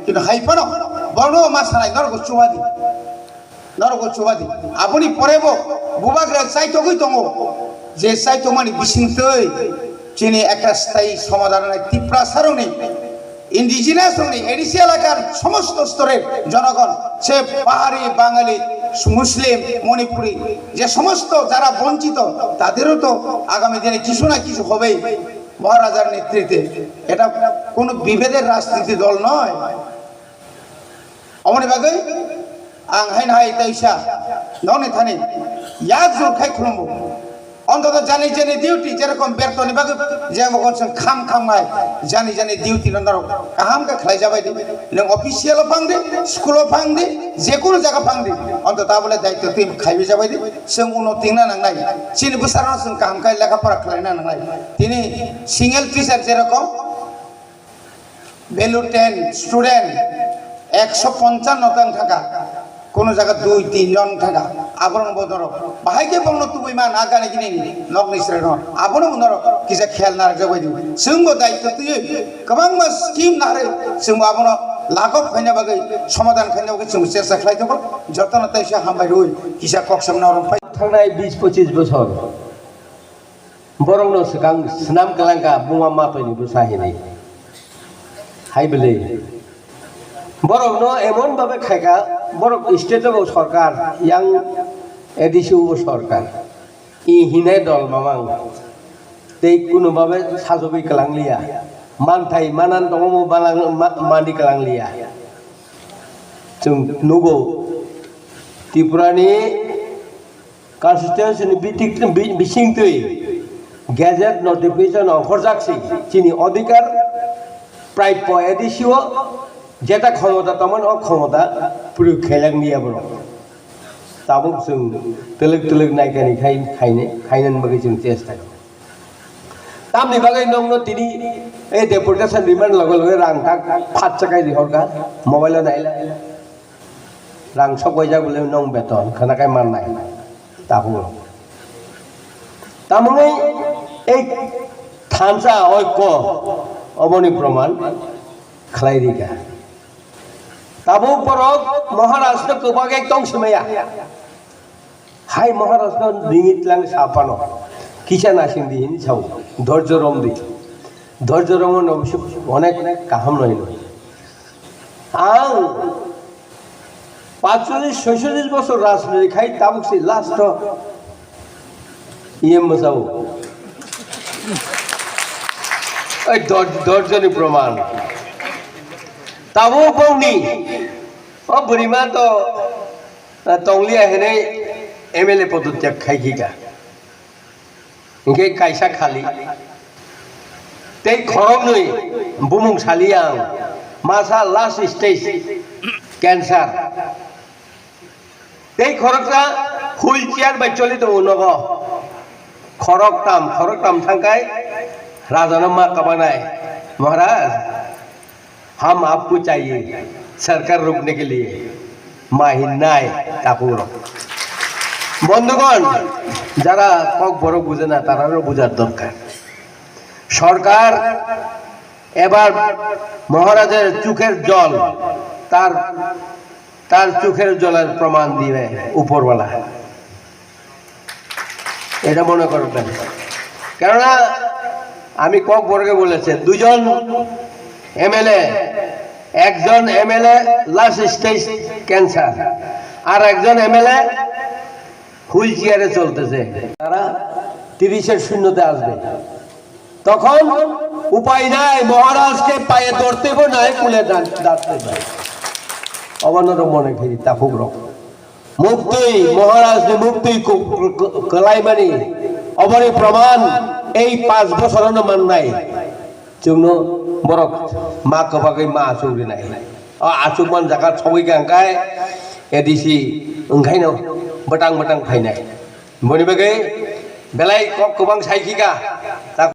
কিন্তু হাইফানো বর্ণ মাসানাই নরক চুবাদি আপনি পরেব বুবাগ্রা চাইতগৈ দङ যে চাইতমানি বিसिंतै চিনি একটা স্থায়ী সমাধান তীব্রা সারণী ইন্ডিজিনাস এডিসি এলাকার সমস্ত স্তরের জনগণ সে পাহাড়ি বাঙালি মুসলিম মণিপুরি যে সমস্ত যারা বঞ্চিত তাদেরও তো আগামী দিনে কিছু না কিছু হবেই মহারাজার নেতৃত্বে এটা কোনো বিভেদের রাজনীতি দল নয় অমনি বাগৈ आं हाइन हाय तैसा नौने थाने याद जोर खाय खुलुमो অন্তত জানি জানি ডিউটি যেরকম বেতন বাগে যে মগন খাম খামায় জানি জানি ডিউটি নন্দর কাহামকে খাই যাবাই দি নং অফিসিয়াল ফাংদে স্কুল ফাংদে যে কোনো জায়গা ফাংদে অন্তত বলে দায়িত্ব তুই খাইবে যাবাই দি जों उन्नति ना नांनाय सिनि बोसाराव जों कामखाय लेखाफरा खालायना नांनाय दिनै सिंगल टीचार जेरकम ভ্যালু 10 স্টুডেন্ট 155 জন থাকা কোনো জায়গা 2-3 জন থাকা আবরণ বদর বাহাইকে বলনো তুই মান আগানে কিনে নক নিশ্রয় নয় আপনো বদর কিসা খেয়াল না রাখবে দিও जोंबो দায়িত্ব তুই गोबां मा स्किम नारे जोंबो আপনো लागब खायना बागै समाधान खायना बागै जों চেষ্টা খালাইदों যতন তাইসা হামবাই রই কিসা ককসাম নরম फाय थांनाय 20-25 বছর বরংনো सिगां स्नाम गलांगा बुङा मातयनि बुसाहिनाय हाइबले बरंनो एमन भावे खायगा बरं स्टेटआव सरकार यां एडिसिउ सरकार इ हिनाय दल मामां तै कुनु भावे साजबि कलांलिया मानथाय मानान दङमो बालां मानि कलांलिया जों नुगौ त्रिपुरानि कन्स्टिट्युशननि बिसिंतै गेजेट नटिफिकेशन अंखरजाकसै चिनि अधिकार प्राप्य एडिसिउ जेटा क्षमता तमन अक्षमता प्रयोग खायलांनिया बरो ताबुक जों तलक तलक नायगानि खायनन बागै जों चेष्टा तामनि बागै नंनो तिनि ए डेपुटेशन रिमान्ड लगे लगे रां थाक 5 टाका दिहरगा मोबाइल नायला रां सगय जागुले नं बेतन खानाकाय माननाय ताबु तामङै ए थानसा ঐক্য अबनि प्रमाण खालायरिगा ताबु परक महाराष्ट्र गोबां एकदम समया हाय महाराष्ट्र दिंगितलां सापानो किसा नासिं दिहिन साव धैर्य रमन अबश्य अनेक काहाम नय आं 45-46 বছর রাজনীতি খাই ताबुक से लास्ट इएम मसाव ओइ धैर्यनि प्रमाण ताबो बौनी ओ बुरिमा तो तंगलिया हेने एमएलए पदत्याग खायगिगा इनके कायसा खाली ते खरंगनै बुमुंसालि आं मासा लास्ट स्टेज कैंसर ते खरकरा हुइल चेयार बाय चलि दङ नग खरकताम थांगाय राजानो मा कबानाय महाराज हम आपको चाहिए सरकार रोकने के लिए माहिनाय तापुर बंधुगण যারা কক বড় বুঝে না তারাও বুঝার দরকার সরকার এবার মহারাজের চোখের জল তার চোখের জলের প্রমাণ দিবে উপরওয়ালা এটা মনে করবেন কারণ আমি কক বড়কে বলেছে দুজন एमएलए একজন एमएलए लास्ट स्टेज कैंसर আর একজন एमएलए হুইল চেয়ারে চলতেছে তারা 30 এর শূন্যতে আসবে তখন উপায় নাই মহারাজকে পায়ে ধরতে হবে না কুলে দাঁড়তে হবে অবনর মনে ফেরি তাফুগ্র মুক্তি মহারাজ মুক্তি কলাইমানি অবনি প্রমাণ এই 5 বছরনো মান নাই जोंनो बरक मा कबागै मा आचुरि नाय आचुमान जागा सबै गांगाय एडिसि ओंखायनो बटां फायनाय बनि बागै बेलाय गोबां सायखिगा